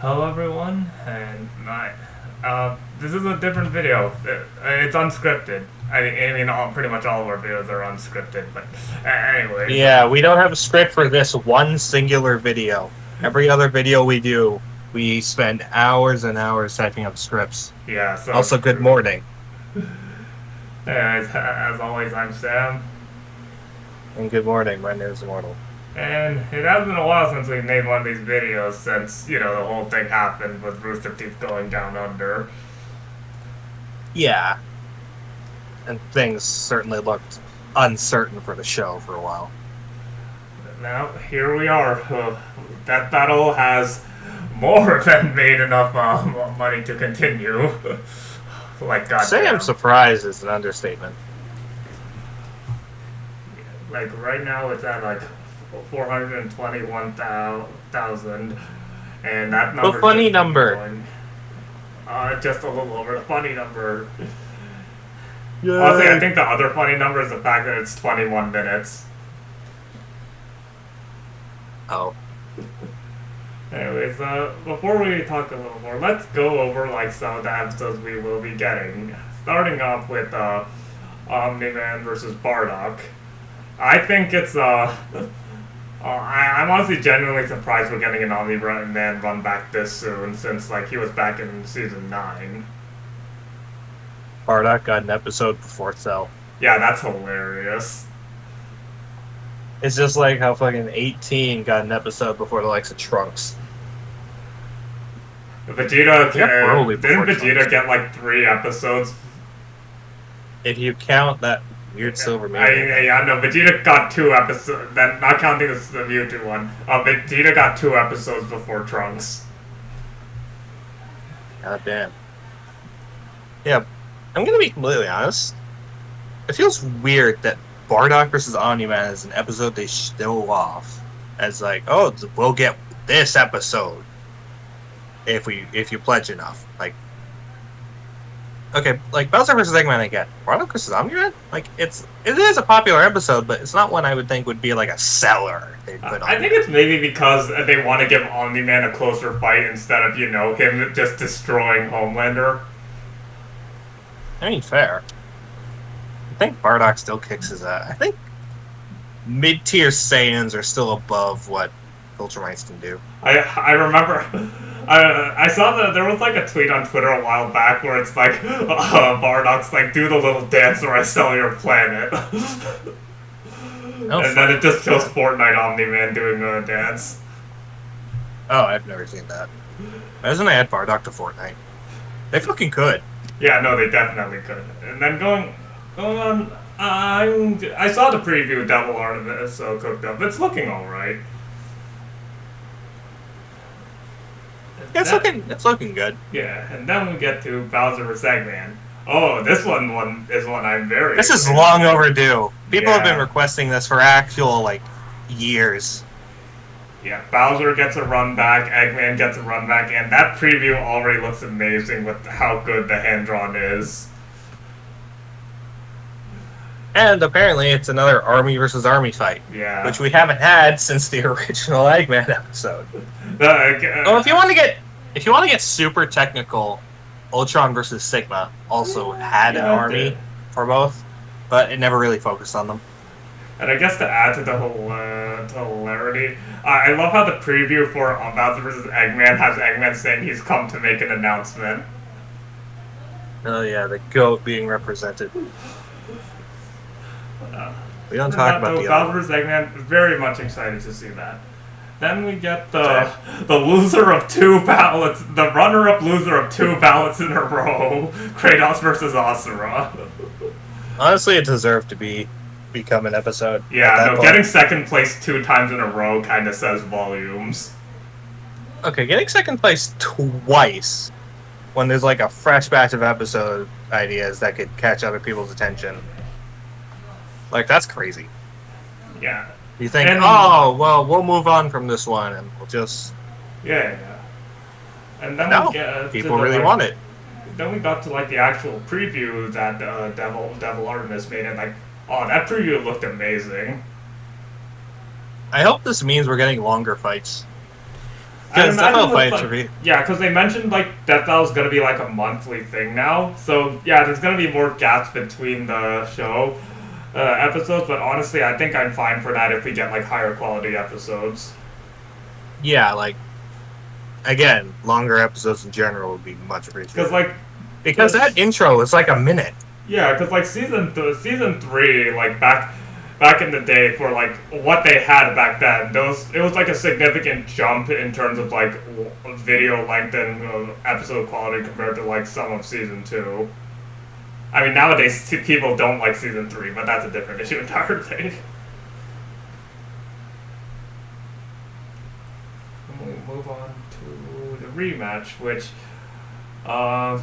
Hello everyone, and this is a different video. It's unscripted. Pretty much all of our videos are unscripted. But anyways, Yeah, we don't have a script for this one singular video. Every other video we do, we spend hours and hours typing up scripts. yeah. So, Also, good morning. as always, I'm Sam, And good morning, my name is Immortal. and it has been a while since we made one of these videos. Since the whole thing happened with Rooster Teeth going down under. Yeah, and things certainly looked uncertain for the show for a while. Now here we are. Death Battle has more than made enough money to continue. Like Say I'm goddamn. surprised is an understatement. Like right now it's at like 421,000, and that The number funny just number. going. Just a little over the funny number. Yay. Honestly, I think the other funny number is the fact that it's 21 minutes. Oh, Anyways, before we talk a little more, let's go over like some of the episodes we will be getting. Starting off with Omni-Man versus Bardock. I think it's I'm honestly genuinely surprised we're getting an Omni-Man run back this soon, since like he was back in season 9. Bardock got an episode before Cell. Yeah, that's hilarious. It's just like how fucking 18 got an episode before the likes of Trunks. Vegeta, Yeah, probably didn't before Vegeta Trunks. get like 3 episodes? If you count that weird silver I meteor. know Vegeta got 2 episodes. Then not counting the Mewtwo one. Vegeta got 2 episodes before Trunks. God damn. Yeah, I'm gonna be completely honest. It feels weird that Bardock versus Omni-Man is an episode they show off as like, oh, we'll get this episode if you pledge enough. Like, okay, like Bowser versus Eggman, I get. Bardock versus Omni-Man, like it is a popular episode, but it's not one I would think would be like a seller they'd put on. I think it's maybe because they want to give Omni-Man a closer fight instead of him just destroying Homelander. I mean, fair. I think Bardock still kicks his ass. I think mid-tier Saiyans are still above what Ultramites can do. I remember. I saw that there was like a tweet on Twitter a while back where it's like Bardock's like, do the little dance or I sell your planet. And then it just shows Fortnite Omni-Man doing a dance. Oh, I've never seen that. Why doesn't I add Bardock to Fortnite? They fucking could. Yeah, no, they definitely could. And then going on, I saw the preview Devil Artemis cooked up. It's looking alright. Yeah, it's looking good. Yeah, and then we get to Bowser vs. Eggman. Oh, this one is one I'm very. This is excited long for. overdue. People have been Yeah. requesting this for actual like years. Yeah, Bowser gets a run back, Eggman gets a run back, and that preview already looks amazing with how good the hand drawn is. And apparently it's another army versus army fight, Yeah. which we haven't had since the original Eggman episode. Oh, if you want to get super technical, Ultron versus Sigma also had an Yeah, it army did. for both, but it never really focused on them. And I guess to add to the whole hilarity, I love how the preview for Bowser vs. Eggman has Eggman saying he's come to make an announcement. Oh yeah, the goat being represented. We don't talk about the Bowser other. vs. Eggman. Very much excited to see that. Then we get the loser of 2 ballots, the runner-up loser of 2 ballots in a row, Kratos versus Asura. Honestly, it deserved to become an episode. at Yeah, that no, point. getting second place 2 times in a row kind of says volumes. Okay, getting second place twice when there's like a fresh batch of episode ideas that could catch other people's attention. Like, that's crazy. Yeah. You think, And- oh, well, we'll move on from this one and we'll just... Yeah. And then No, we get people to really want it. Then we got to like the actual preview that Devil Artemis made, and like, oh, that preview looked amazing. I hope this means we're getting longer fights. I Because Death imagine Battle with fights like are be yeah, because they mentioned like Death Battle's gonna be like a monthly thing now. So yeah, there's gonna be more gaps between the show episodes. But honestly, I think I'm fine for that if we get like higher quality episodes. yeah, like again, longer episodes in general would be much Because appreciated. like Because the that intro is like a minute. yeah, because like season three, like back in the day for like what they had back then, those it was like a significant jump in terms of like video length and episode quality compared to like some of season two. I mean, nowadays people don't like season three, but that's a different issue entirely. We move on to the rematch, which uh,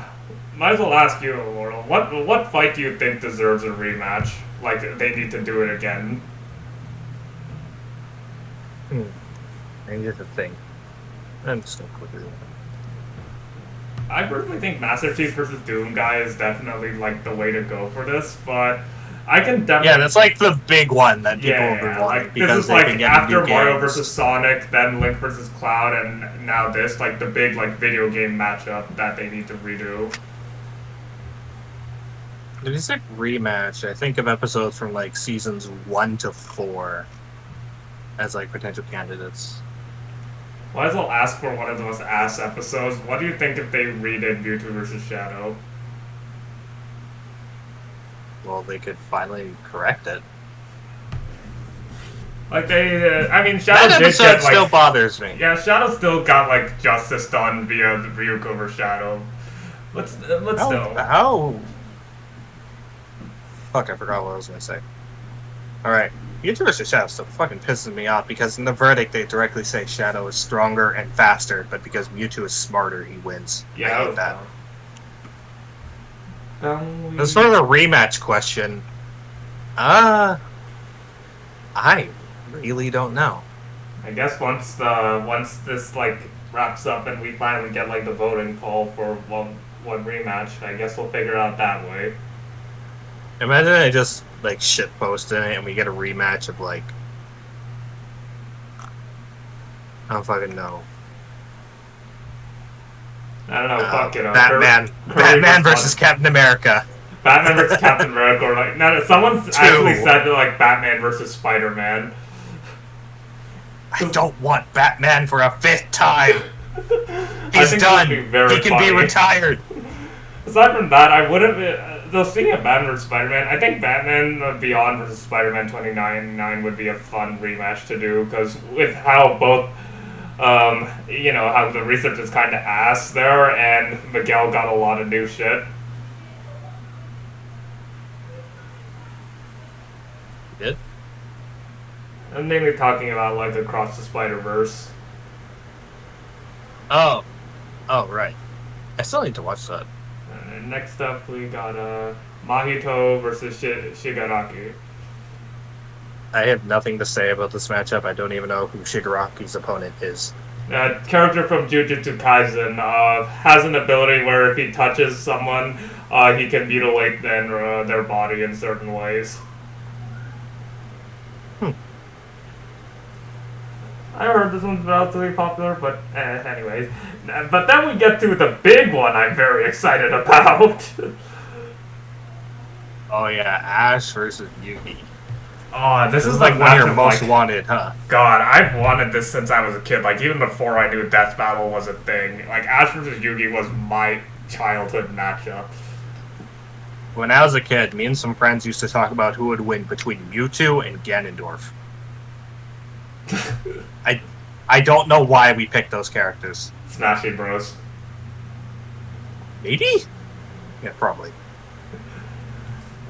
might as well ask you, Laurel. What fight do you think deserves a rematch? Like they need to do it again. Hmm. And here's the thing. I'm just gonna quickly. I personally think Master Chief versus Doom Guy is definitely like the way to go for this, but I can Yeah, definitely that's like the big one that people have been yeah, wanting like this because is they've like been getting after new Mario versus games. Sonic, then Link versus Cloud, and now this like the big like video game matchup that they need to redo. If you say rematch, I think of episodes from like seasons 1 to 4 as like potential candidates. Might as well ask for one of those ass episodes. What do you think if they redid Mewtwo versus Shadow? Well, they could finally correct it. Like they, I mean, That Shadow did episode get still like bothers me. yeah, Shadow still got like justice done via the Ryuk over Shadow. Let's still. How? Fuck, I forgot what I was gonna say. Alright. Mewtwo vs. Shadow still fucking pisses me off because in the verdict they directly say Shadow is stronger and faster, but because Mewtwo is smarter, he wins. Yeah, I hate that. We... As for the rematch question, I really don't know. I guess once this like wraps up and we finally get like the voting poll for one rematch, I guess we'll figure out that way. Imagine I just like shit posting it and we get a rematch of like I don't fucking know. I don't know. Fuck it. Batman versus Captain America. Batman versus Captain America, or like no, someone's actually said that like Batman versus Spider-Man. I don't want Batman for a 5th time. He's done. He can be retired. Aside from that, I wouldn't. Though speaking of Batman vs Spider-Man, I think Batman Beyond versus Spider-Man 2099 would be a fun rematch to do because with how both, you know, how the research is kind of ass there, and Miguel got a lot of new shit. He did? I'm mainly talking about like Across the Spider-Verse. Oh, right. I still need to watch that. Next up, we got Mahito versus Shigaraki. I have nothing to say about this matchup. I don't even know who Shigaraki's opponent is. Character from Jujutsu Kaisen has an ability where if he touches someone, he can mutilate their body in certain ways. I heard this one's relatively popular, but anyways. But then we get to the big one I'm very excited about. Oh yeah, Ash versus Yugi. Oh, this is like one of your most wanted, huh? God, I've wanted this since I was a kid. Like, even before I knew Death Battle was a thing. Like, Ash vs. Yugi was my childhood matchup. When I was a kid, me and some friends used to talk about who would win between Mewtwo and Ganondorf. I don't know why we picked those characters. Smashy Bros. Maybe? Yeah, probably.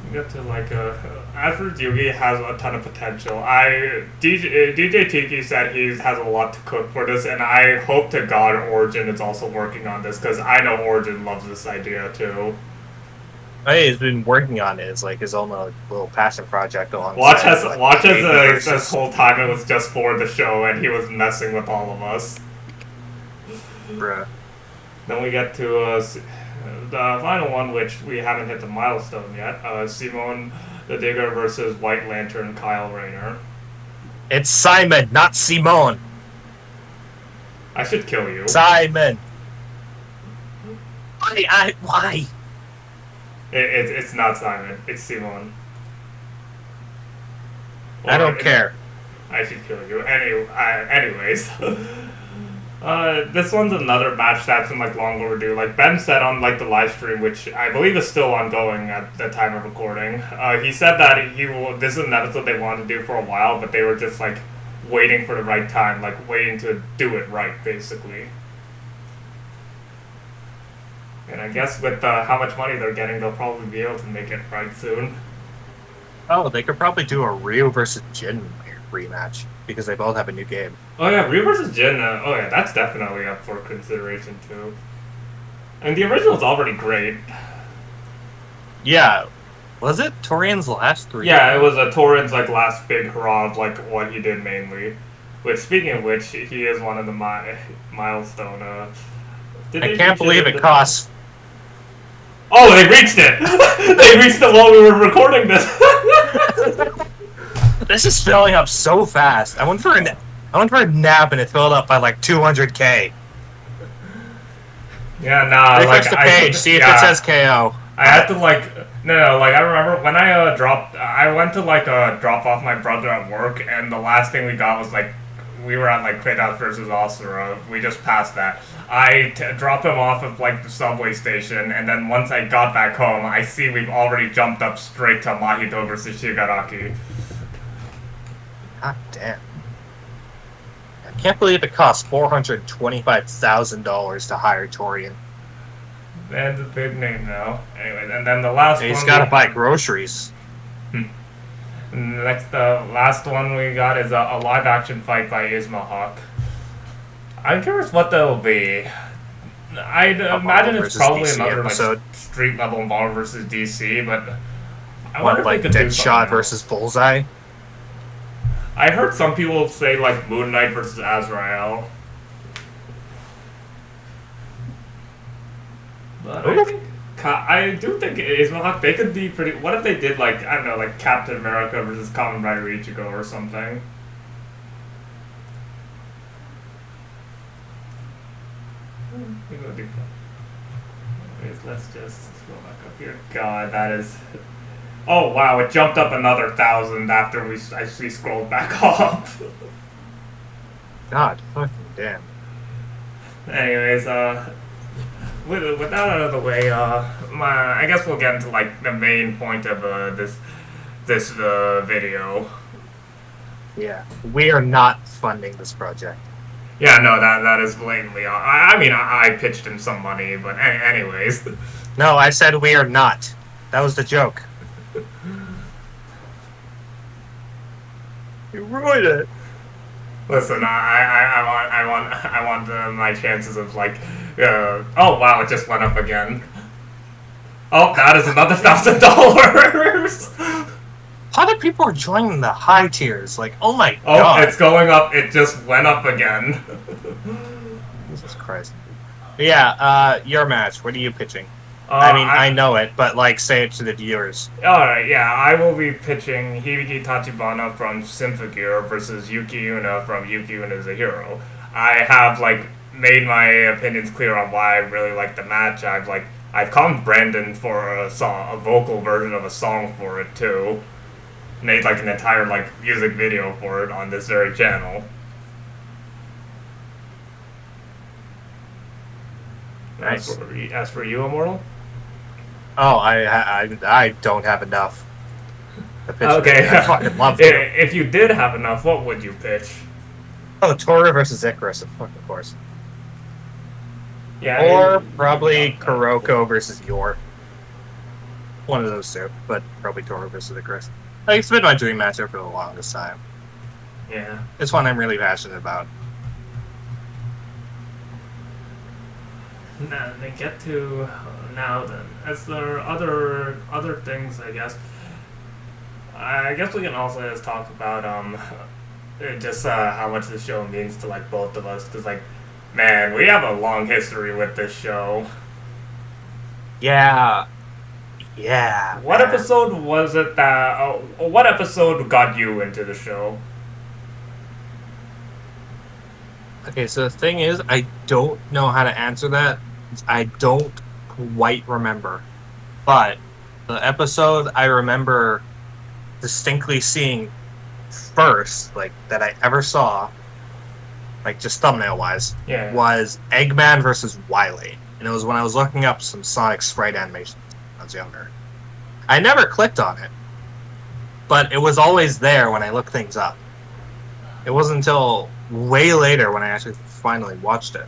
You get to like Ash vs. Yugi has a ton of potential. DJ Tiki said he has a lot to cook for this, and I hope to God Origin is also working on this because I know Origin loves this idea too. Hey, he's been working on it. It's like his own little passion project alongside. Watch as this whole time it was just for the show, and he was messing with all of us. Bruh. Then we get to the final one, which we haven't hit the milestone yet. Simone the Digger versus White Lantern Kyle Rayner. It's Simon, not Simone. I should kill you. Simon. Why? It's not Simon. It's Simon. I don't care. I should kill you. Anyways. This one's another match that's been like long overdue. Like Ben said on like the live stream, which I believe is still ongoing at the time of recording. He said that he will. This is an episode they wanted to do for a while, but they were just like waiting for the right time, like waiting to do it right, basically. And I guess with how much money they're getting, they'll probably be able to make it right soon. Oh, they could probably do a Ryu versus Jin rematch because they both have a new game. Oh yeah, Ryu versus Jin. Oh yeah, that's definitely up for consideration too. And the original's already great. Yeah, was it Torian's last 3? Yeah, it was Torin's like last big hurrah of like what he did mainly. Which, speaking of which, he is one of the milestone. I can't believe it costs. Oh, they reached it! They reached it while we were recording this. This is filling up so fast. I went for a nap and it filled up by like 200K. Yeah, nah. Refresh the page, see if it says KO. I had to like no, like I remember when I dropped. I went to like drop off my brother at work, and the last thing we got was like we were at like Kratos versus Asura. We just passed that. I dropped him off at like the subway station, and then once I got back home, I see we've already jumped up straight to Mahito versus Shigaraki. God damn. I can't believe it cost $425,000 to hire Torian. That's a big name now. Anyway, and then the last one... He's gotta buy groceries. Next, the last one we got is a live-action fight by Ismahawk. I'm curious what that'll be. I'd imagine it's probably DC another episode. like street-level Marvel versus DC, but I What, wonder if like they could do Deadshot something versus Bullseye? I heard some people say like Moon Knight versus Azrael. But I do think Ismahawk, they could be pretty... What if they did like, I don't know, like Captain America versus Kamen Rider Ichigo or something? Let's just go back up here. God, that is... Oh wow, it jumped up another 1,000 after I scrolled back off. God, fucking damn. Anyways, with that out of the way, I guess we'll get into like the main point of this video. Yeah, we are not funding this project. Yeah, no, that is blatantly. I mean, I pitched in some money, but anyways. No, I said we are not. That was the joke. You ruined it. Listen, I want my chances of like. Oh wow, it just went up again. Oh, that is another $1,000. A lot of people are joining the high tiers. Like, oh my god. Oh, it's going up. It just went up again. Jesus Christ. Yeah, your match. What are you pitching? I know it, but like, say it to the viewers. Alright, yeah, I will be pitching Hibiki Tachibana from Sympho-Gear versus Yuki Una from Yuki Una is a Hero. I have like made my opinions clear on why I really like the match. I've called Brandon for a vocal version of a song for it too. Made like an entire like music video for it on this very channel. Nice. As for you, Immortal? Oh, I don't have enough. Okay. I fucking love it. If you did have enough, what would you pitch? Oh, Tora versus Icarus, of course. Yeah. Or probably Kuroko versus Yor. One of those two, but probably Tora versus Icarus. Like, it's been my dream matchup for the longest time. Yeah. It's one I'm really passionate about. Now they get to now then. As there are other things, I guess. I guess we can also just talk about just how much the show means to like both of us, because like, man, we have a long history with this show. Yeah. Yeah. What episode was it that? What episode got you into the show? Okay, so the thing is, I don't know how to answer that. I don't quite remember. But the episode I remember distinctly seeing first, like, that I ever saw, like, just thumbnail wise, Yeah. was Eggman versus Wily. And it was when I was looking up some Sonic sprite animations when I was younger. I never clicked on it, but it was always there when I looked things up. It wasn't until way later when I actually finally watched it.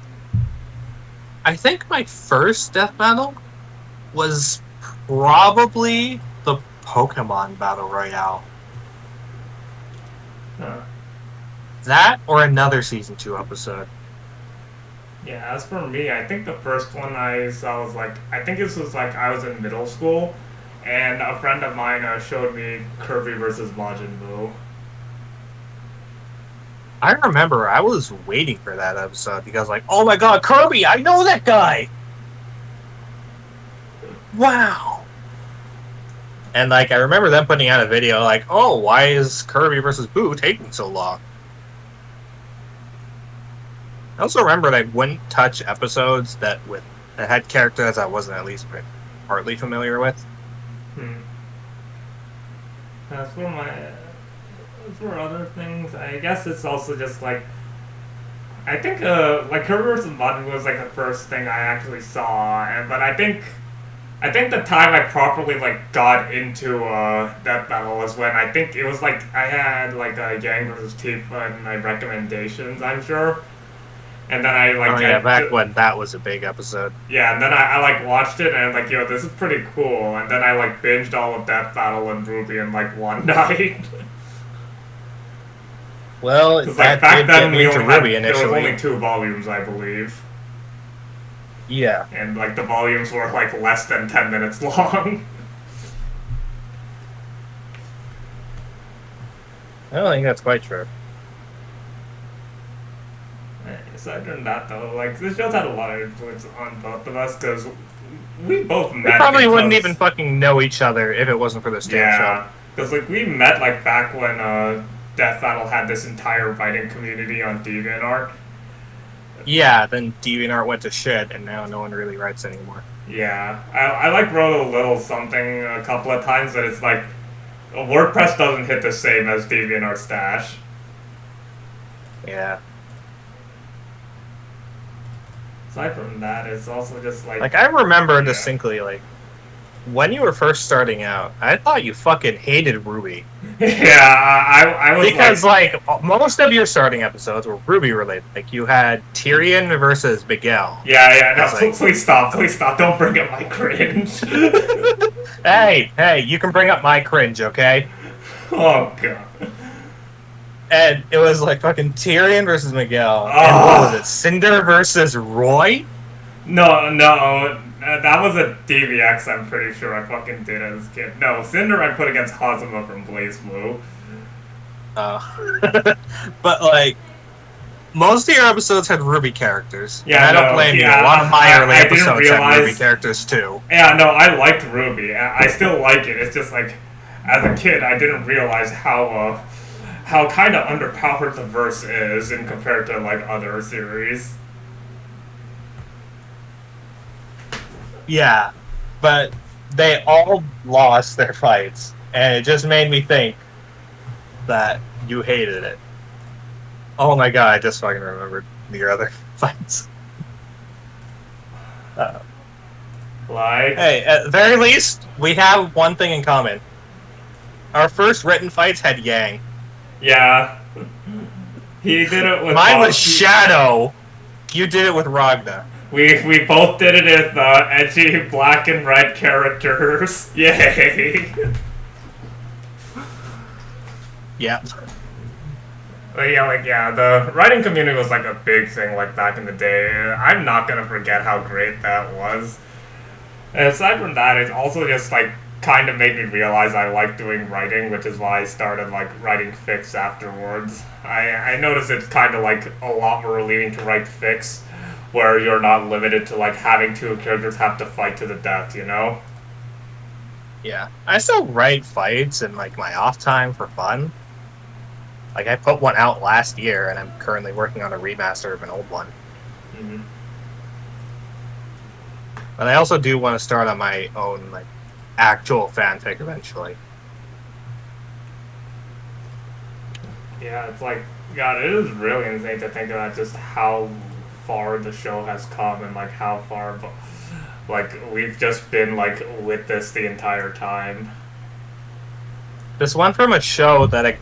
I think my first Death Battle was probably the Pokemon Battle Royale. Huh. That or another Season 2 episode. Yeah, as for me, I think the first one I saw was like, I think this was like I was in middle school, and a friend of mine showed me Kirby versus Majin Buu. I remember I was waiting for that episode because, like, oh my god, Kirby, I know that guy! Wow! And, like, I remember them putting out a video like, oh, why is Kirby versus Boo taking so long? I also remembered I wouldn't touch episodes that had characters I wasn't at least partly familiar with. Hmm. As for my, as for other things, I guess it's also just like, I think like Kirby versus Majin Buu was like the first thing I actually saw, and but I think the time I properly like got into Death Battle was when I think it was like I had like Yang versus Tifa in my recommendations, I'm sure. And then I like Oh yeah, back when that was a big episode. yeah, and then I like watched it and I was like, yo, this is pretty cool. And then I like binged all of Death Battle and Ruby in like one night. Well, Because like that back did then get me into Ruby there was initially. only 2 volumes, I believe, Yeah. and like the volumes were like less than 10 minutes long. I don't think that's quite true. Aside from that, though, like this show's had a lot of influence on both of us because we both We met. probably because, wouldn't even fucking know each other if it wasn't for this damn show. yeah, because like we met like back when Death Battle had this entire writing community on DeviantArt. Yeah, then DeviantArt went to shit, and now no one really writes anymore. Yeah, I like wrote a little something a couple of times, but it's like WordPress doesn't hit the same as DeviantArt Stash. Yeah. Aside from that, it's also just like I remember yeah. distinctly, like, when you were first starting out, I thought you fucking hated Ruby. Yeah, I was because, like, most of your starting episodes were Ruby related. Like, you had Tyrion versus Miguel. Yeah, no, like, please stop, don't bring up my cringe. hey, you can bring up my cringe, okay? Oh, God. And it was, like, fucking Tyrion versus Miguel. And what was it, Cinder versus Roy? No, that was a DVX, I'm pretty sure I fucking did as a kid. No, Cinder I put against Hazuma from Blaze Blue. But, like, most of your episodes had Ruby characters. Yeah, and I don't blame you. A lot of my early episodes had Ruby characters, too. Yeah, no, I liked Ruby. I still like it. It's just, like, as a kid, I didn't realize how kind of underpowered the verse is in compared to, like, other series. Yeah, but they all lost their fights, and it just made me think that you hated it. Oh my god, I just fucking remembered your other fights. Like... Hey, at the very least, we have one thing in common. Our first written fights had Yang. Yeah. He did it with... Mine was Shadow. You did it with Ragna. We both did it with edgy black and red characters. Yay! Yeah. But yeah, the writing community was like a big thing like back in the day. I'm not gonna forget how great that was. And aside from that, it also just like kind of made me realize I like doing writing, which is why I started like writing fics afterwards. I noticed it's kind of like a lot more relieving to write fics where you're not limited to like having 2 characters have to fight to the death, you know? Yeah. I still write fights in like my off time for fun. Like, I put one out last year, and I'm currently working on a remaster of an old one. Mm-hmm. But I also do want to start on my own, like, actual fanfic eventually. Yeah, it's like, God, it is really insane to think about just how far the show has come and like how far, like we've just been like with this the entire time. This one from a show that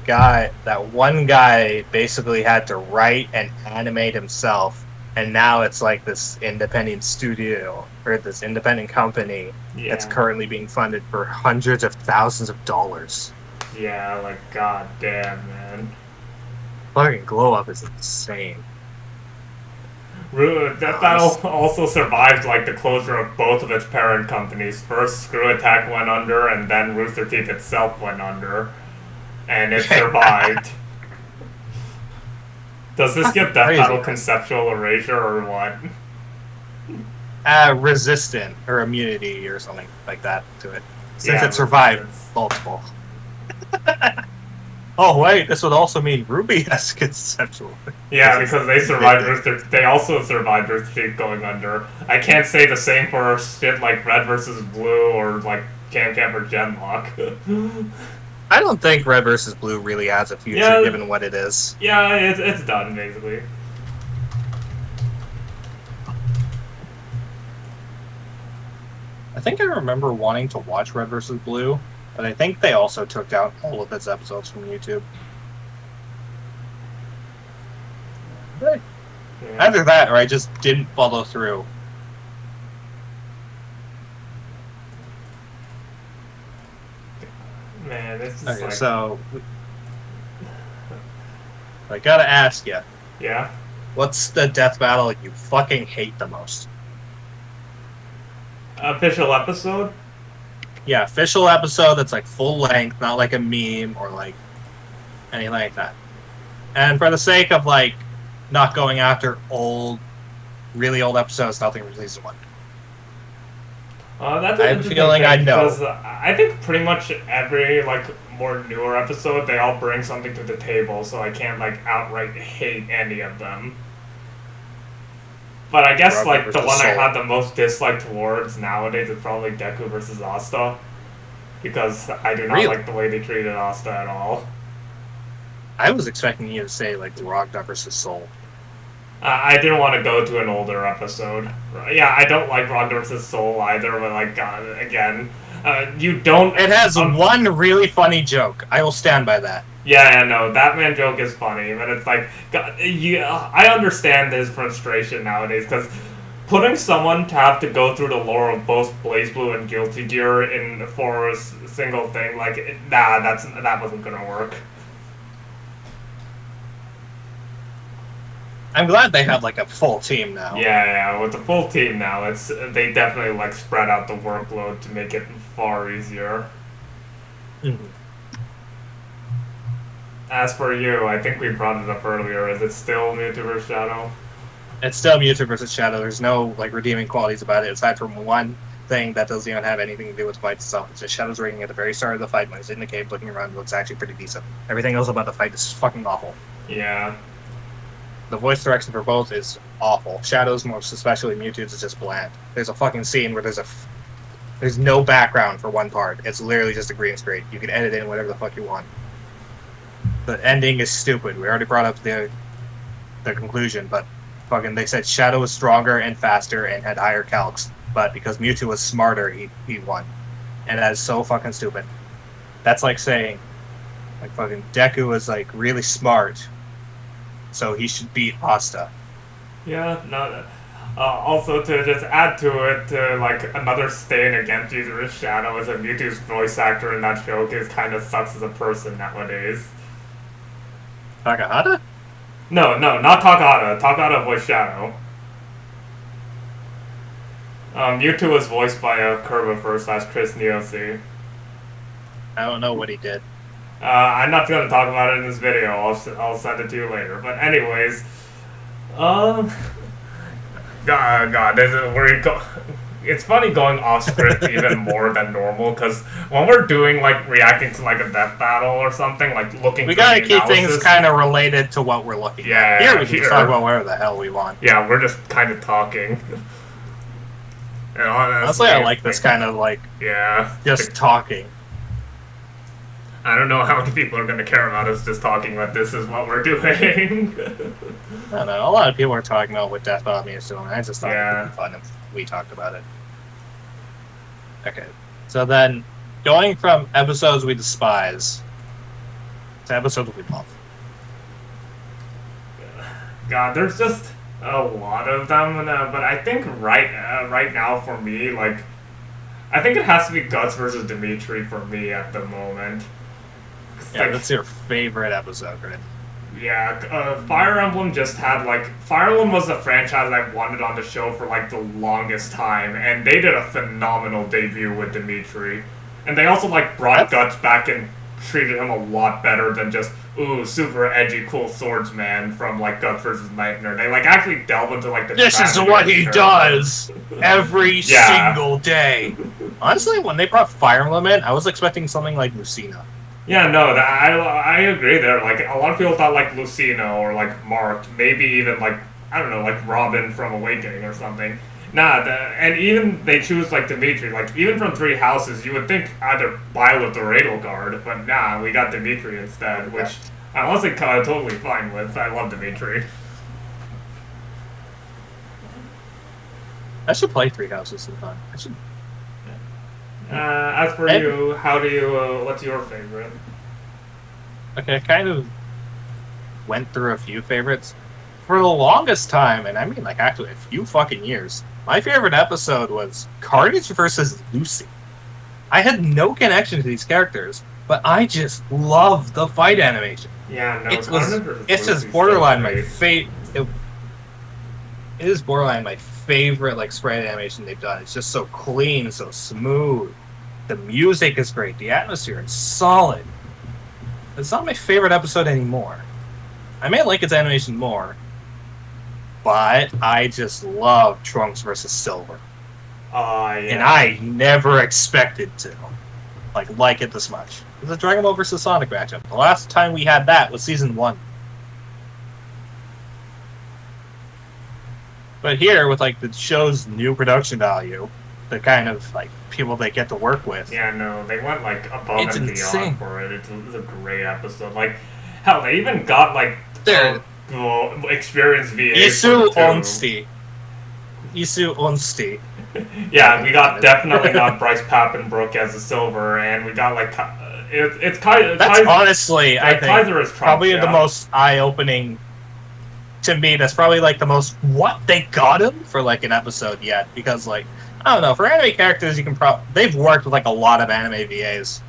one guy basically had to write and animate himself, and now it's like this independent studio, or this independent company that's Yeah, currently being funded for hundreds of thousands of dollars. yeah, like God damn, man. Fucking Glow Up is insane. Death This Battle also survived like the closure of both of its parent companies. First, Screw Attack went under, and then Rooster Teeth itself went under, and it survived. Does this give Death crazy, Battle man. conceptual erasure or what? Resistant or immunity or something like that to it, since Yeah, it survived resistance. multiple. Oh wait, this would also mean Ruby has conceptual. Yeah, because they survived Rooster. They also survived Rooster Teeth going under. I can't say the same for shit like Red versus Blue or like Cam Camp or Genlock. I don't think Red versus Blue really has a future, Yeah, given what it is. yeah, it's done basically. I think I remember wanting to watch Red versus Blue, but I think they also took out all of its episodes from YouTube. But Yeah. either that, or I just didn't follow through. Man, it's just Okay, like so I gotta ask you, yeah. what's the death battle you fucking hate the most? Official episode. Yeah, official episode that's like full length, not like a meme or like anything like that. And for the sake of like not going after really old episodes, nothing released one. That's I an have a interesting feeling I thing know. because I think pretty much every like more newer episode they all bring something to the table, so I can't like outright hate any of them. But I guess Rocket like the versus one I Soul. had the most dislike towards nowadays is probably Deku versus Asta, because I do not Really? like the way they treated Asta at all. I was expecting you to say like the Rocket versus Soul. I didn't want to go to an older episode. Yeah, I don't like Rock vs. Soul either, but like God, again, you don't. It has one really funny joke. I will stand by that. Yeah, no, that man joke is funny, but it's like, God, I understand his frustration nowadays because putting someone to have to go through the lore of both Blaze Blue and Guilty Gear in for a single thing, like, nah, that wasn't gonna work. I'm glad they have like a full team now. Yeah, with the full team now, they definitely like spread out the workload to make it far easier. Mm-hmm. As for you, I think we brought it up earlier. Is it still Mewtwo vs. Shadow? It's still Mewtwo versus Shadow. There's no like redeeming qualities about it aside from one thing that doesn't even have anything to do with the fight itself. It's just Shadow's rating at the very start of the fight when he's in the cave looking around. It looks actually pretty decent. Everything else about the fight is fucking awful. Yeah. The voice direction for both is awful. Shadow's, most especially Mewtwo's, is just bland. There's a fucking scene where there's no background for one part. It's literally just a green screen. You can edit in whatever the fuck you want. The ending is stupid. We already brought up the conclusion, but fucking they said Shadow was stronger and faster and had higher calcs, but because Mewtwo was smarter, he won. And that is so fucking stupid. That's like saying like fucking Deku was like really smart, so he should beat Asta. Yeah, no. Also, to just add to it, like another stain against you vs. Shadow is that Mewtwo's voice actor in that show is kind of sucks as a person nowadays. Takahata? No, not Takahata. Takahata voiced Shadow. Mewtwo was voiced by Curva Chris Nielsen. I don't know what he did. I'm not going to talk about it in this video. I'll send it to you later. But anyways, God, this is where you go. it's funny going off script even more than normal because when we're doing like reacting to like a death battle or something, like looking. We through gotta the keep analysis, things kind of related to what we're looking at. Here we can just talk about whatever the hell we want. Yeah, we're just kind of talking. And Honestly, I like this kind of like just talking. I don't know how many people are going to care about us just talking, but this is what we're doing. I don't know. A lot of people are talking about what Death Battle is doing. I just thought it would be fun if we talked about it. Okay. So then, going from episodes we despise to episodes we love. God, there's just a lot of them, but I think right now for me, like, I think it has to be Guts versus Dimitri for me at the moment. Yeah, like, that's your favorite episode, right? Yeah, Fire Emblem just had, like... Fire Emblem was a franchise I wanted on the show for, like, the longest time, and they did a phenomenal debut with Dimitri. And they also, like, brought Guts back and treated him a lot better than just, ooh, super edgy, cool swordsman from, like, Guts versus Nightmare. They, like, actually delve into, like, the... This is what he does every single day. Honestly, when they brought Fire Emblem in, I was expecting something like Lucina. Yeah, no, I agree there. Like, a lot of people thought, like, Lucina or, like, Marked, maybe even, like, I don't know, like, Robin from Awakening or something. Nah, and even they choose, like, Dimitri. Like, even from Three Houses, you would think either Byleth or Edelgard, but nah, we got Dimitri instead, which I'm honestly kind of totally fine with. I love Dimitri. I should play Three Houses sometime. I should... as for you, how do you, what's your favorite? Okay, I kind of went through a few favorites. For the longest time, and I mean like actually a few fucking years, my favorite episode was Carnage versus Lucy. I had no connection to these characters, but I just love the fight animation. Yeah, no, it's just borderline my favorite. It is borderline my favorite like sprite animation they've done. It's just so clean, so smooth. The music is great. The atmosphere is solid. It's not my favorite episode anymore. I may like its animation more, but I just love Trunks versus Silver. Yeah. And I never expected to like it this much. It was a Dragon Ball versus Sonic matchup. The last time we had that was Season 1. But here, with like the show's new production value, the kind of like people they get to work with. Yeah, no, they went like above and beyond for it. It was a great episode. Like, hell, they even got like experienced VA. Isu Onsti. Yeah, we definitely got Bryce Papenbrook as a Silver, and we got like it's Kaiser. That's honestly, I think, Kaiser is Trunks, probably the most eye-opening. To me, that's probably like the most what they got him for like an episode yet, because like I don't know, for anime characters you can they've worked with like a lot of anime VAs.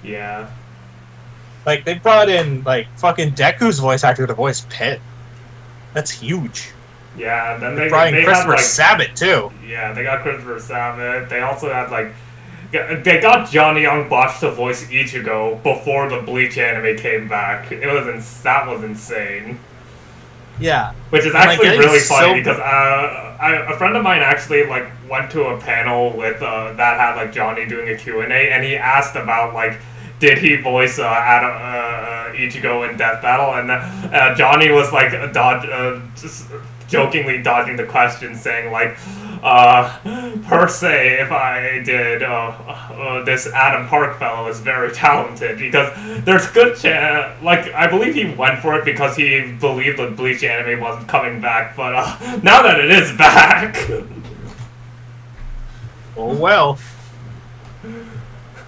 Yeah. Like they brought in like fucking Deku's voice actor to voice Pit. That's huge. Yeah, and then they brought in Christopher had, like, Sabat too. Yeah, they got Christopher Sabat. They also had like they got Johnny Young Bosch to voice Ichigo before the Bleach anime came back. That was insane. Yeah, which is actually really funny because a friend of mine actually like went to a panel with that had like Johnny doing a Q&A, and he asked about like did he voice Ichigo in Death Battle, and Johnny was like just jokingly dodging the question, saying like per se, if I did this Adam Park fellow is very talented, because there's good chance, like I believe he went for it because he believed the Bleach anime wasn't coming back, but now that it is back, oh well,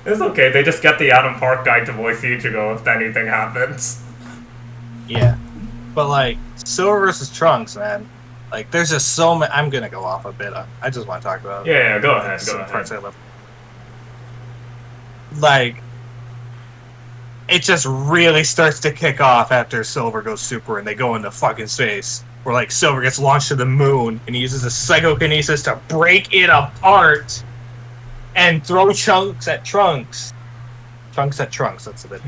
it's okay. They just get the Adam Park guy to voice Ichigo if anything happens. Yeah, but like Silver versus Trunks, man. Like, there's just so many. I'm gonna go off a bit. I just want to talk about. Yeah, go ahead. Go ahead. Parts I love. Like, it just really starts to kick off after Silver goes super and they go into fucking space. Where like Silver gets launched to the moon and he uses a psychokinesis to break it apart and throw chunks at Trunks. Chunks at Trunks. That's a bit.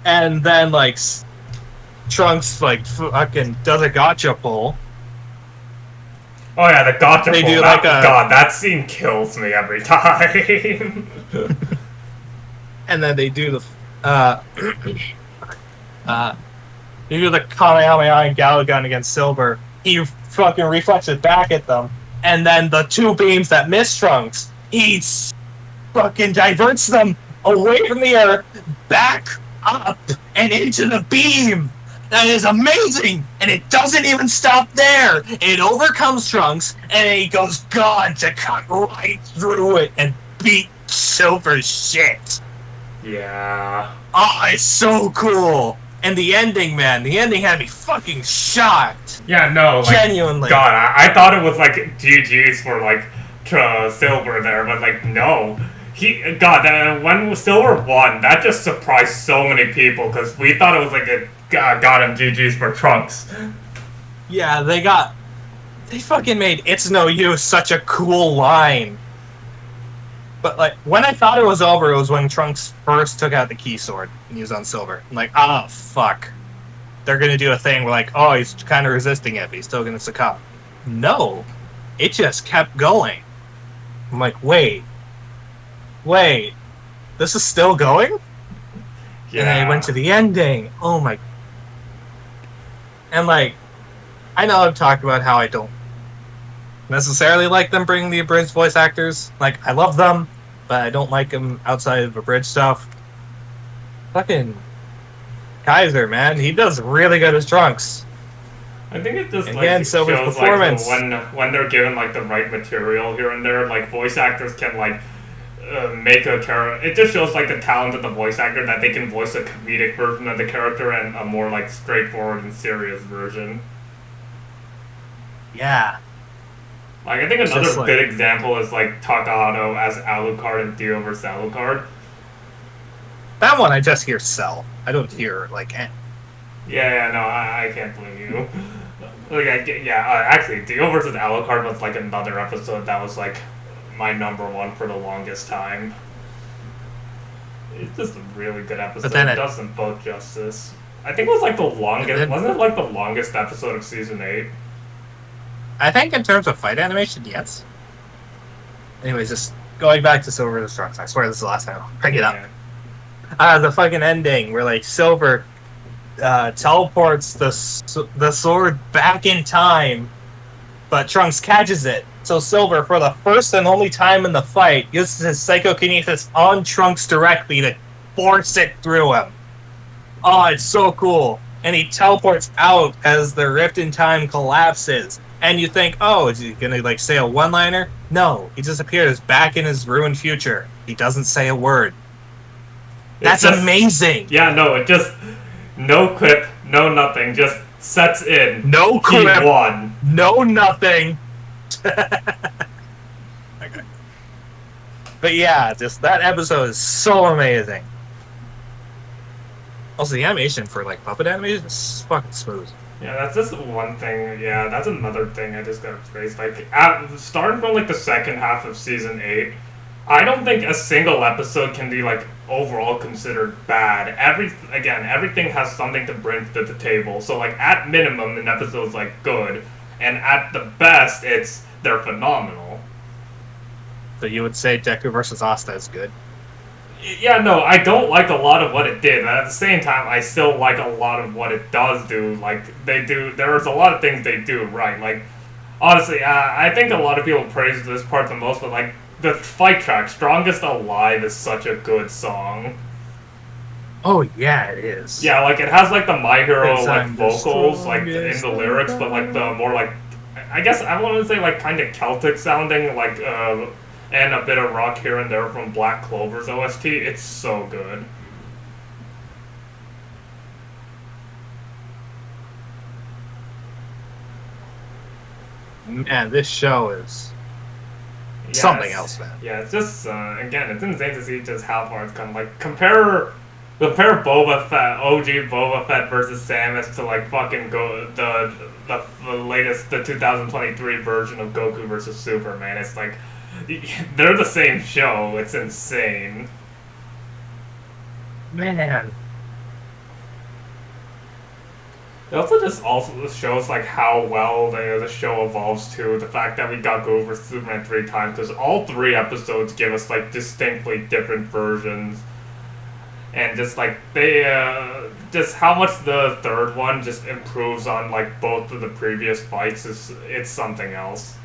And then, like, Trunks like fucking does a gotcha pull. Oh yeah, the gotcha They pull. do That, like a God, that scene kills me every time. and then they do the uh they do the Kamehameha and Galagun against Silver. He fucking reflects it back at them, and then the two beams that miss Trunks, he fucking diverts them away from the earth, back up and into the beam. That is amazing, and it doesn't even stop there. It overcomes Trunks, and he goes God to cut right through it and beat Silver's shit. Yeah. Oh, it's so cool. And the ending, man, the ending had me fucking shocked. Yeah, no, like, genuinely. God, I thought it was like GG's for like Silver there, but like no. God, when Silver won, that just surprised so many people because we thought it was like a got him GG's for Trunks. Yeah, they fucking made "It's No Use" such a cool line. But like when I thought it was over, it was when Trunks first took out the key sword and he was on Silver. I'm like, oh fuck, they're gonna do a thing where like, oh, he's kind of resisting it, but he's still gonna succumb. No, it just kept going. I'm like, wait, this is still going? Yeah. And then I went to the ending. Oh my. And like, I know I've talked about how I don't necessarily like them bringing the abridged voice actors. Like, I love them, but I don't like them outside of abridged stuff. Fucking Kaiser, man, he does really good as Trunks. I think it just Again, like so shows performance. like when they're given like the right material here and there, like voice actors can like make a character. It just shows like the talent of the voice actor that they can voice a comedic version of the character and a more like straightforward and serious version. Yeah. Like I think another good example is like Takahato as Alucard and Dio vs Alucard. That one I just hear Cell. I don't hear like. Yeah, no, I can't blame you. Actually, Dio vs Alucard was like another episode that was like my number one for the longest time. It's just a really good episode. But then it does them both justice. I think it was like the longest. Wasn't it like the longest episode of season 8? I think in terms of fight animation, yes. Anyways, just going back to Silver vs. Trunks. I swear this is the last time I'll bring it up. The fucking ending where like Silver teleports the sword back in time, but Trunks catches it. So Silver, for the first and only time in the fight, uses his psychokinesis on Trunks directly to force it through him. Oh, it's so cool. And he teleports out as the rift in time collapses. And you think, oh, is he gonna like say a one-liner? No, he disappears back in his ruined future. He doesn't say a word. That's just amazing. Yeah, no, it just no quip, no nothing, just sets in. No quip, he won. No nothing. Okay. But yeah, just that episode is so amazing. Also, the animation for like puppet animation is fucking smooth. Yeah, that's just one thing. Yeah, that's another thing I just gotta praise. Like, starting from like the second half of season 8, I don't think a single episode can be like overall considered bad. Everything has something to bring to the table. So like at minimum, an episode's like good, and at the best, they're phenomenal. So you would say Deku vs. Asta is good? Yeah, no, I don't like a lot of what it did, but at the same time, I still like a lot of what it does do. Like, there's a lot of things they do right. Like, honestly, I think a lot of people praise this part the most, but like, the fight track, Strongest Alive, is such a good song. Oh, yeah, it is. Yeah, like, it has like the My Hero, like, vocals, like, in the lyrics, but like, the more like, I guess I want to say like, kind of Celtic sounding, like, and a bit of rock here and there from Black Clover's OST. It's so good. Man, this show is something else, man. Yeah, it's just, again, it's insane to see just how far it's come. Like, compare Boba Fett, OG Boba Fett versus Samus to, like, fucking the latest, the 2023 version of Goku versus Superman. It's like, they're the same show. It's insane. Man. It also shows like how well the show evolves too. The fact that we got go over Superman 3 times because all 3 episodes give us like distinctly different versions, and just like they just how much the third one just improves on like both of the previous fights is it's something else.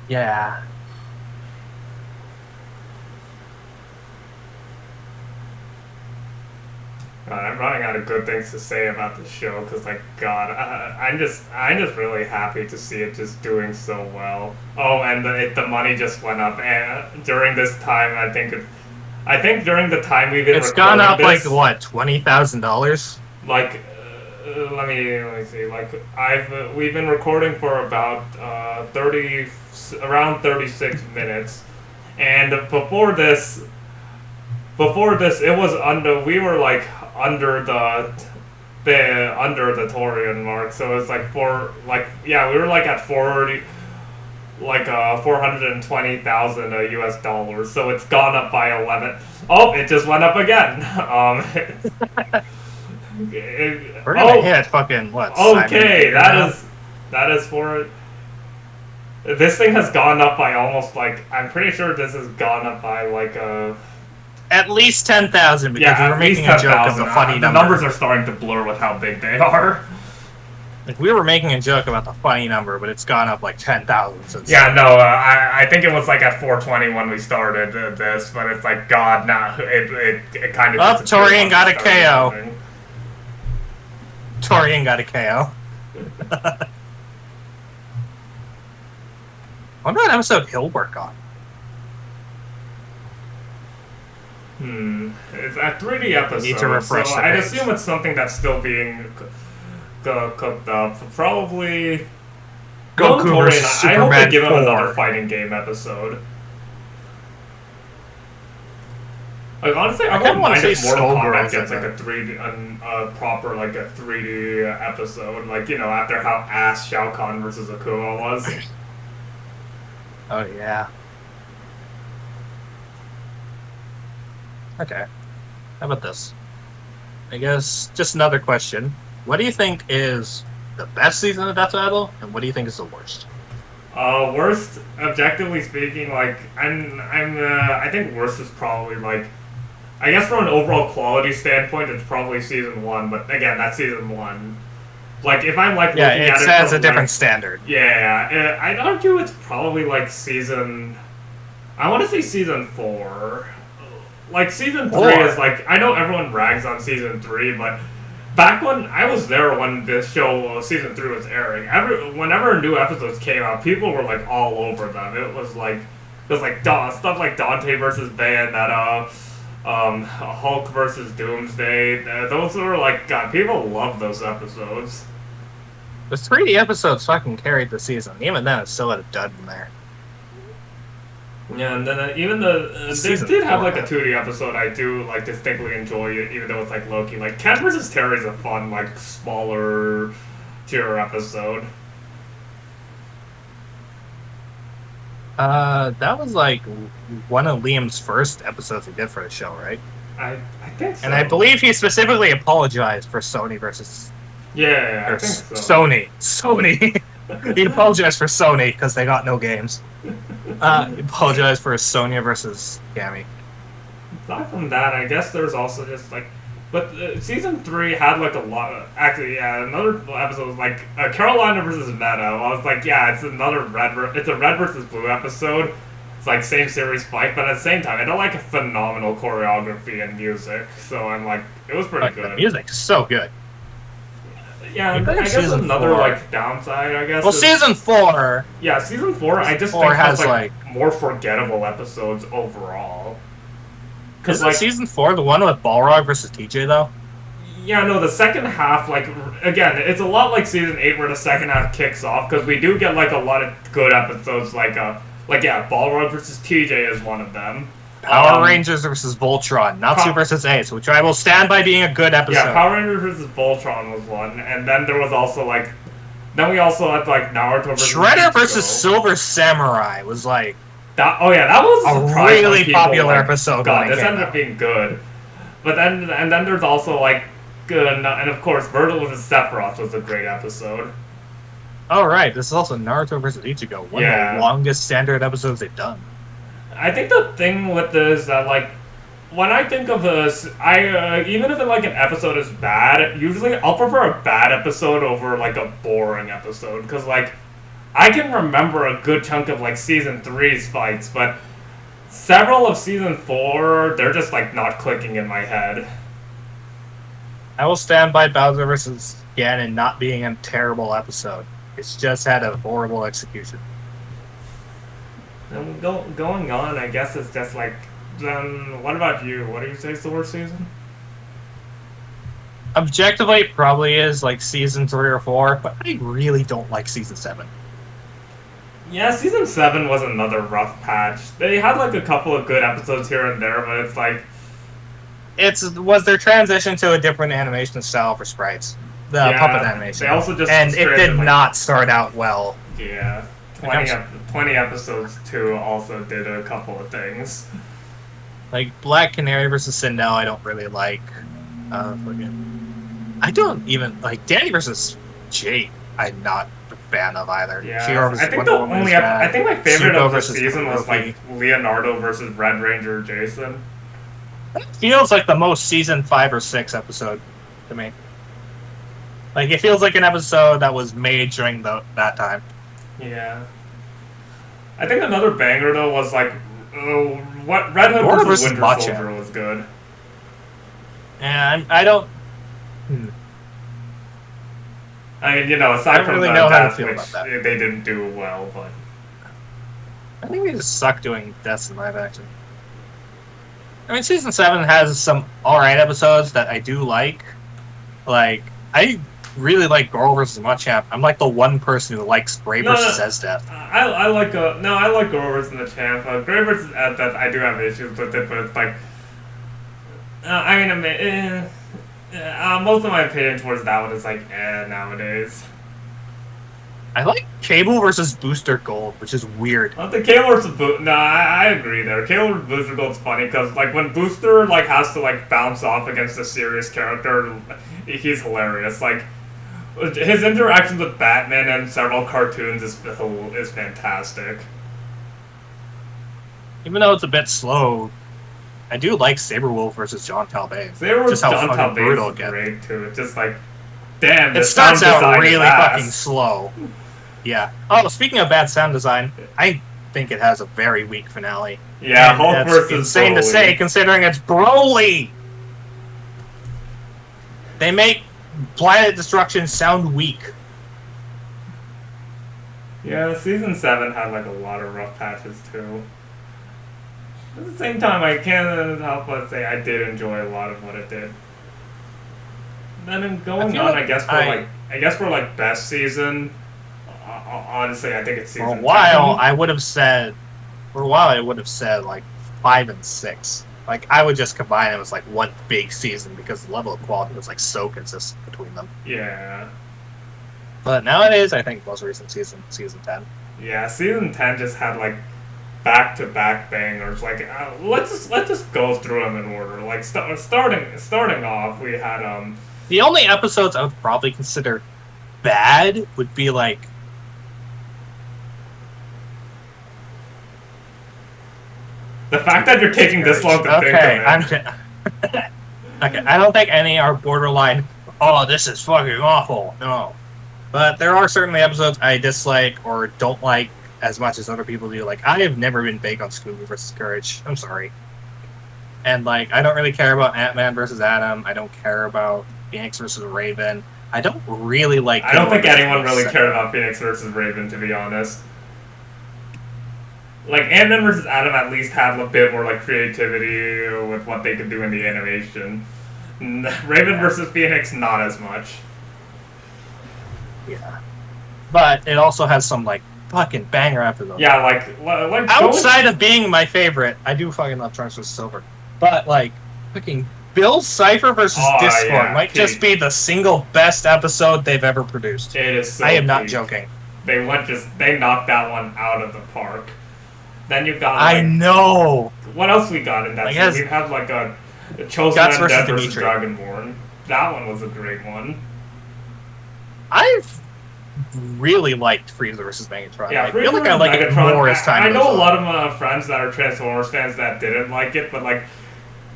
Yeah. I'm running out of good things to say about the show because, like, God, I'm just really happy to see it just doing so well. Oh, and the money just went up, and during this time, I think during the time we've been It's gone up this, like what, $20,000? like, let me see, like we've been recording for about 30 around 36 minutes, and before this, it was under. We were like under the Torian mark. So it's like we were like at 40, like 420,000 US dollars. So it's gone up by 11. Oh, it just went up again. We're gonna hit fucking what? Okay, that is for. This thing has gone up by almost like I'm pretty sure this has gone up by like a. At least 10,000 because we were making a joke of the funny the number. numbers are starting to blur with how big they are. Like we were making a joke about the funny number, but it's gone up like 10,000 since. Yeah, no, I think it was like at 420 when we started this, but it's like God, nah, it kind of. Oh, Torian got a KO. Torian got a KO. I wonder what episode he'll work on. It's a 3D episode. Need to refresh so the I'd page. assume it's something that's still being cooked up. Probably. Goku versus Superman I hope they give him 4. another fighting game episode. Like honestly, I wouldn't mind if Mortal Kombat gets like a 3D, proper like a 3D episode, like you know after how ass Shao Kahn versus Akuma was. Oh yeah. Okay. How about this? I guess just another question. What do you think is the best season of Death Battle, and what do you think is the worst? Worst, objectively speaking, like I think worst is probably like, I guess from an overall quality standpoint, it's probably season 1. But again, that's season 1. Like if I'm like looking at it, it sets a from, different like, standard. Yeah, I'd argue it's probably like season. I want to say season 4. Like season 3 is like I know everyone rags on season 3, but back when I was there when this show season 3 was airing, whenever new episodes came out, people were like all over them. It was like stuff like Dante versus Bayonetta, Hulk versus Doomsday. Those were like God, people love those episodes. The 3D episodes fucking carried the season. Even then, it still had a dud in there. Yeah, and then even they did have like a 2D episode I do like distinctly enjoy, even though it's like Loki. Like Ken versus Terry is a fun like smaller tier episode. That was like one of Liam's first episodes he did for the show, right? I think so. And I believe he specifically apologized for Sony versus. Yeah, I think so. Sony. He apologized for Sony because they got no games. He apologized for Sonya versus Cammy. Aside from that, I guess there's also just like, but season 3 had like a lot. Actually, yeah, another episode was like Carolina versus Meadow. I was like, yeah, it's a red versus blue episode. It's like same series fight, but at the same time, it had like a phenomenal choreography and music. So I'm like, it was pretty good. The music's so good. Yeah, I guess another 4. like downside, I guess. Well, season 4. Yeah, season 4. I just think has like more forgettable episodes overall. Isn't like, season 4 the one with Balrog versus TJ though? Yeah, no. The second half, like again, it's a lot like season 8 where the second half kicks off because we do get like a lot of good episodes. Like yeah, Balrog versus TJ is one of them. Power Rangers versus Voltron, Natsu versus Ace, which I will stand by being a good episode. Yeah, Power Rangers versus Voltron was one, and then there was also like, then we also had like Naruto versus Shredder versus Silver Samurai was like that. Oh yeah, that was a really popular episode. God, this ended up being good, but then there's also like good, and of course, Virgil vs. Sephiroth was a great episode. All right, this is also Naruto versus Ichigo, one of the longest standard episodes they've done. I think the thing with this is that, like, when I think of this, even if like an episode is bad, usually I'll prefer a bad episode over like a boring episode, because like I can remember a good chunk of like season 3's fights, but several of season 4, they're just like not clicking in my head. I will stand by Bowser vs. Ganon not being a terrible episode. It's just had a horrible execution. And going on, I guess it's just like, then what about you? What do you say is the worst season? Objectively, it probably is like season 3 or 4, but I really don't like season 7. Yeah, season 7 was another rough patch. They had like a couple of good episodes here and there, but it's like... was their transition to a different animation style for sprites. The puppet animation. They also just and it did not start out well. Yeah. 20 episodes too also did a couple of things. Like Black Canary versus Sindel, I don't really like. I don't even like Danny versus Jade. I'm not a fan of either. Yeah, I think I think my favorite of the season was like Leonardo versus Red Ranger Jason. It feels like the most season 5 or 6 episode to me. Like it feels like an episode that was made during that time. Yeah. I think another banger though was like what Red Hood versus Winter Soldier was good. And I don't. I mean, aside from really the know how to death, feel which about that. they didn't do well, but I think they just suck doing deaths in live action. I mean, season 7 has some alright episodes that I do like. Like, I really like Goro versus Machamp. I'm like the one person who likes Gray versus Esdeath. I like Goro versus Machamp. Gray versus Esdeath, I do have issues with it, but it's like, most of my opinion towards that one is like, nowadays. I like Cable versus Booster Gold, which is weird. The Cable versus Booster... No, I agree there. Cable versus Booster Gold's funny, because like, when Booster like has to like bounce off against a serious character, he's hilarious. Like, his interactions with Batman and several cartoons is fantastic. Even though it's a bit slow, I do like Saberwolf versus John Talbot. Saberwolf versus John Talbot is great too. It's just like, damn, it starts out really fucking slow. Yeah. Oh, speaking of bad sound design, I think it has a very weak finale. Yeah, Hulk versus insane Broly. To say, considering it's Broly. They make Planet Destruction sound weak. Yeah, season 7 had like a lot of rough patches too. At the same time, I can't help but say I did enjoy a lot of what it did. Then going on, I guess for best season, honestly, I think it's season 10. For a while, I would have said like 5 and 6. Like I would just combine it as like one big season because the level of quality was like so consistent between them. Yeah. But nowadays, I think most recent season 10. Yeah, season 10 just had like back-to-back bangers. Like let's just go through them in order. Like starting off, we had the only episodes I would probably consider bad would be like the fact that you're taking this long to think of it. Okay, I don't think any are borderline, oh, this is fucking awful. No. But there are certainly episodes I dislike or don't like as much as other people do. Like, I have never been big on Scooby versus Courage. I'm sorry. And, like, I don't really care about Ant-Man versus Adam. I don't care about Phoenix versus Raven. I don't really like... I don't think anyone really cared about Phoenix versus Raven, to be honest. Like, Ant-Man vs. Adam at least had a bit more, like, creativity with what they could do in the animation. Raven vs. Phoenix, not as much. Yeah. But it also has some, like, fucking banger after those. Yeah, like outside of being my favorite, I do fucking love Trunks vs. Silver. But, like, fucking Bill Cipher versus Discord might just be the single best episode they've ever produced. It is so I am not joking. They knocked that one out of the park. Then you got I know. What else we got in that season? We had like a Chosen Guts Undead versus Dragonborn. That one was a great one. I've really liked Frieza versus Megatron. Yeah, I feel like I Frieza like it Megatron. more as time I goes know a on. lot of my friends that are Transformers fans that didn't like it, but like,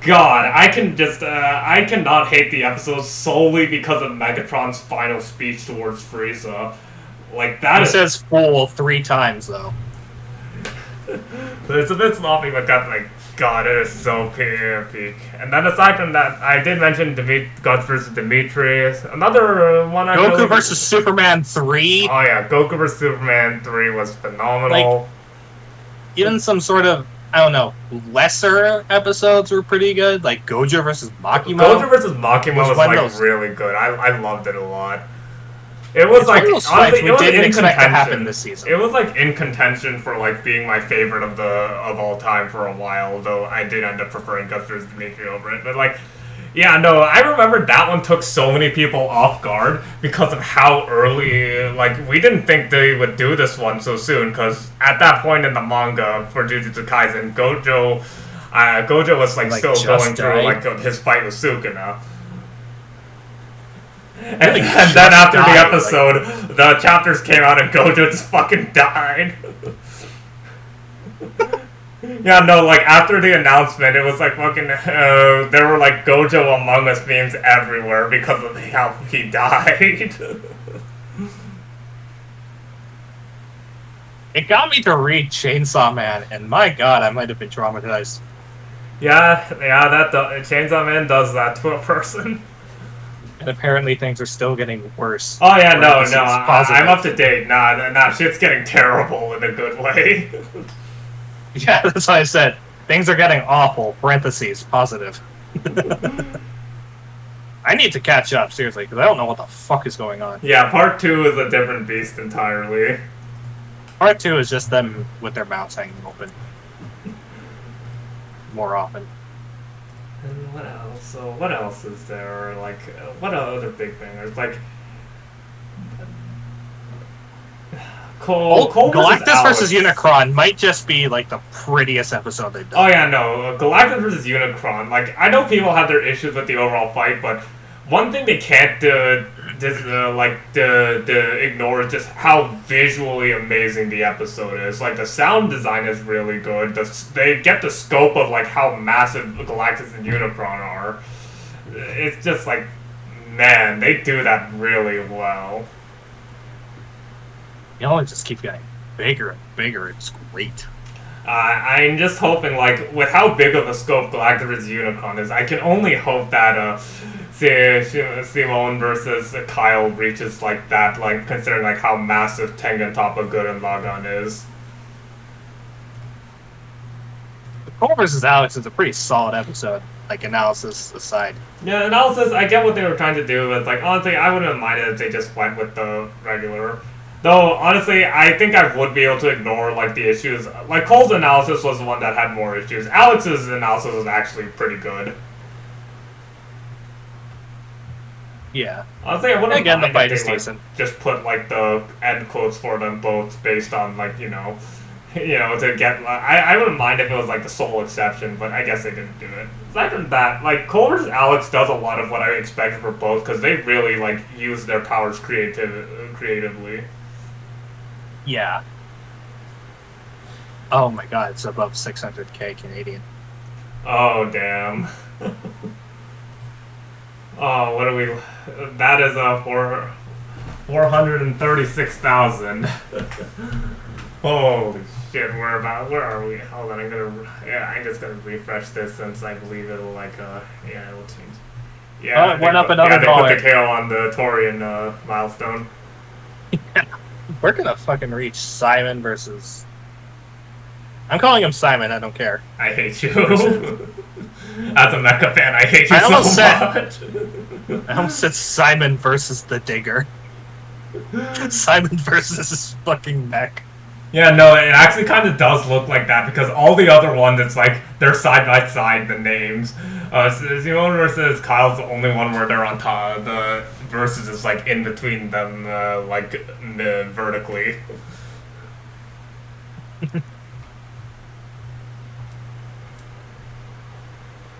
God, I cannot hate the episode solely because of Megatron's final speech towards Frieza. Like that He is, says "fool" 3 times though. it's a bit sloppy, but that like, God, it is so epic. And then aside from that, I did mention Guts versus Demetrius. Another one I really. Goku versus Superman 3. Oh yeah, Goku vs Superman 3 was Like, phenomenal. even some sort of, I don't know, lesser episodes were pretty good. Like Gojo versus Makima. Gojo vs Makima was one of like those- really good. I loved it a lot. It was It's like one of those honestly, fights we it was didn't in expect to contention. happen this season. It was like in contention for like being my favorite of all time for a while. Though I did end up preferring Guts vs Dimitri over it. But like, yeah, no, I remember that one took so many people off guard because of how early. Like, we didn't think they would do this one so soon. Because at that point in the manga for Jujutsu Kaisen, Gojo was like still going through like his fight with Sukuna. And then after the episode, the chapters came out and Gojo just fucking died. Yeah, no, like after the announcement, it was like fucking. There were like Gojo Among Us memes everywhere because of how he died. It got me to read Chainsaw Man, and my god, I might have been traumatized. Yeah, Chainsaw Man does that to a person. And apparently things are still getting worse. Oh yeah, no, I'm up to date. Nah, shit's getting terrible in a good way. Yeah, that's why I said things are getting awful. Parentheses, positive. I need to catch up, seriously, because I don't know what the fuck is going on. Yeah, part 2 is a different beast entirely. Part 2 is just them with their mouths hanging open. More often. And what else? So what else is there? Like, what other big bangers? Like, Cole Galactus versus Unicron might just be like the prettiest episode they've done. Oh yeah, no, Galactus versus Unicron. Like, I know people have their issues with the overall fight, but one thing they can't ignore is just how visually amazing the episode is. Like, the sound design is really good. They get the scope of like how massive Galactus and Unicron are. It's just like, man, they do that really well. It just keeps getting bigger and bigger. It's great. I'm just hoping, like, with how big of a scope Galactus vs. Unicron is, I can only hope that Simone versus Kyle reaches like that, like, considering like how massive Tengen, Toppa, Good, and Lagan is. Cole versus Alex is a pretty solid episode, like, analysis aside. Yeah, analysis, I get what they were trying to do, but, like, honestly, I wouldn't have minded if they just went with the regular. Though, honestly, I think I would be able to ignore, like, the issues. Like, Cole's analysis was the one that had more issues. Alex's analysis was actually pretty good. Yeah. Honestly, I wouldn't Again, mind the fight if is they, like, decent. just put, like, the end quotes for them both based on, like, to get... I wouldn't mind if it was, like, the sole exception, but I guess they didn't do it. Aside from that, like, Cole vs. Alex does a lot of what I expected for both, because they really, like, use their powers creatively. Yeah. Oh my god, it's above 600k Canadian. Oh, damn. Oh, what are we... That is, for 436,000. Holy shit, where are we? Hold on, I'm just gonna refresh this since I believe it'll, like, yeah, it'll change. Yeah, it went up another dollar. They put the KO on the Torian, milestone. We're gonna fucking reach Simon versus... I'm calling him Simon, I don't care. I hate you. As a mecha fan, I hate you so much. I almost said Simon versus the Digger. Simon versus his fucking mech. Yeah, no, it actually kind of does look like that, because all the other ones, it's like, they're side by side, the names. Simone versus Kyle's the only one where they're on top. The versus is, like, in between them, vertically.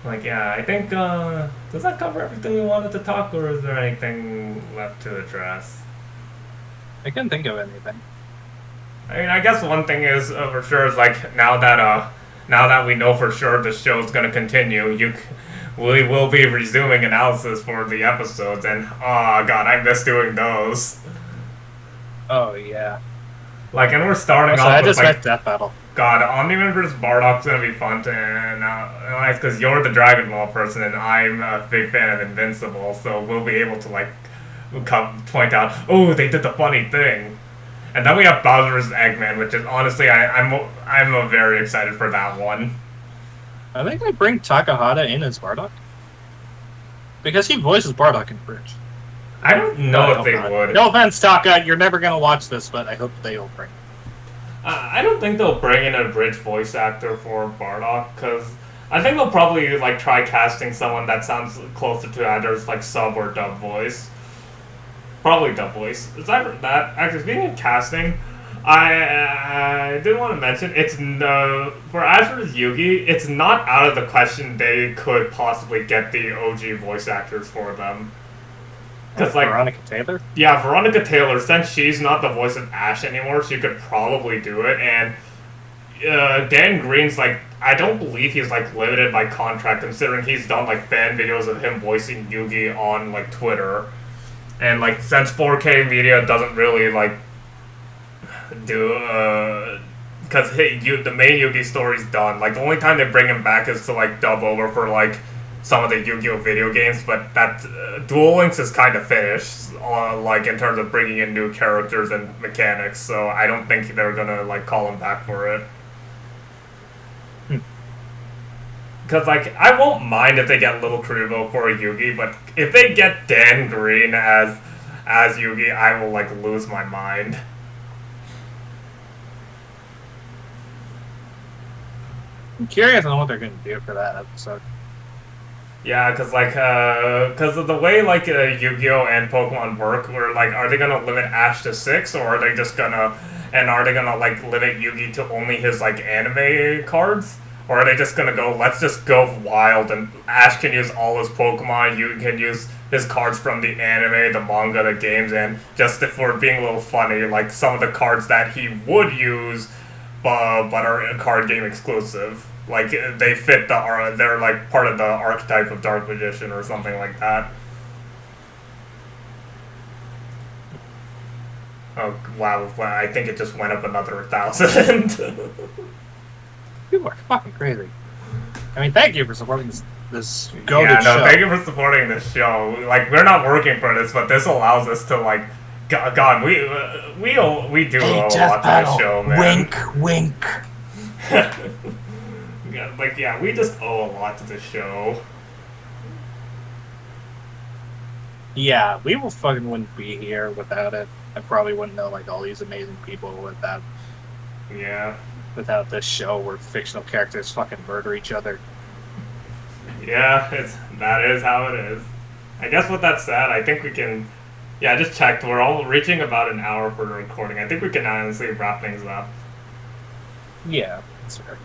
Like, yeah, I think, does that cover everything we wanted to talk, or is there anything left to address? I couldn't think of anything. I mean, I guess one thing is for sure is like now that we know for sure the show's gonna continue, we will be resuming analysis for the episodes, and oh god, I miss doing those. Oh yeah. Like, and we're starting Also, off I with just like met Death Battle. God, Omni-Man vs. Bardock's gonna be fun, and it's because you're the Dragon Ball person, and I'm a big fan of Invincible, so we'll be able to like come point out, oh, they did the funny thing. And then we have Bowser vs. Eggman, which is honestly, I'm very excited for that one. I think they bring Takahata in as Bardock because he voices Bardock in Bridge. I don't No, know I if hope they not. would. No offense, Taka. You're never gonna watch this, but I hope they'll bring. I don't think they'll bring in a bridge voice actor for Bardock, because I think they'll probably like try casting someone that sounds closer to either like sub or dub voice. Probably dub voice. Aside that, actually, speaking of casting, I did want to mention it's no for Ash vs. Yugi. It's not out of the question they could possibly get the OG voice actors for them. Because like Veronica Taylor. yeah, Veronica Taylor, since she's not the voice of Ash anymore, she could probably do it. And Dan Green's like, I don't believe he's like limited by contract, considering he's done like fan videos of him voicing Yugi on like Twitter. And like, since 4K media doesn't really like do because the main Yugi story's done. Like, the only time they bring him back is to like dub over for like some of the Yu-Gi-Oh video games, but that Duel Links is kind of finished, like in terms of bringing in new characters and mechanics. So I don't think they're gonna like call him back for it. Because like, I won't mind if they get Little Kuribo for a Yugi, but if they get Dan Green as Yugi, I will like lose my mind. I'm curious on what they're gonna do for that episode. Yeah, because of the way like Yu-Gi-Oh and Pokemon work, where like, are they gonna limit Ash to 6, or are they just gonna like limit Yugi to only his like anime cards, or are they just gonna go, let's just go wild and Ash can use all his Pokemon, Yugi can use his cards from the anime, the manga, the games, and just if we're being a little funny, like some of the cards that he would use, but are a card game exclusive. Like, they fit they're like part of the archetype of Dark Magician or something like that. Oh wow! I think it just went up another 1,000. People are fucking crazy. I mean, thank you for supporting this goated yeah, no, show. thank you for supporting this show. Like, we're not working for this, but this allows us to like, God, we do Hey, owe a Death lot to Battle. this show, man. Wink, wink. Yeah, like, yeah, we just owe a lot to this show. Yeah, we will fucking wouldn't be here without it. I probably wouldn't know like all these amazing people Yeah. without this show where fictional characters fucking murder each other. Yeah, that is how it is. I guess with that said, I think we can. Yeah, I just checked. We're all reaching about an hour for the recording. I think we can honestly wrap things up. Yeah, that's fair.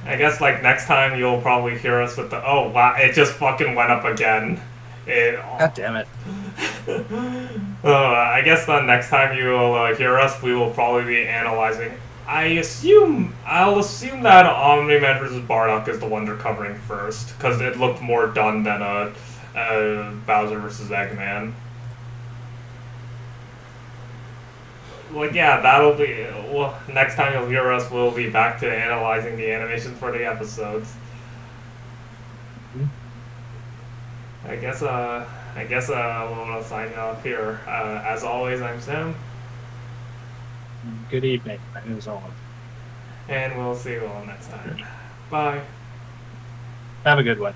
I guess like next time you'll probably hear us with the oh wow, it just fucking went up again. God damn it. I guess then next time you will hear us, we will probably be analyzing. I'll assume that Omni-Man vs. Bardock is the one they're covering first, because it looked more done than Bowser vs. Eggman. Like, yeah, that'll be. Well, next time you'll hear us, we'll be back to analyzing the animations for the episodes. I guess we'll sign off here. As always, I'm Sam. Good evening. My name is Owen. And we'll see you all next time. Bye. Have a good one.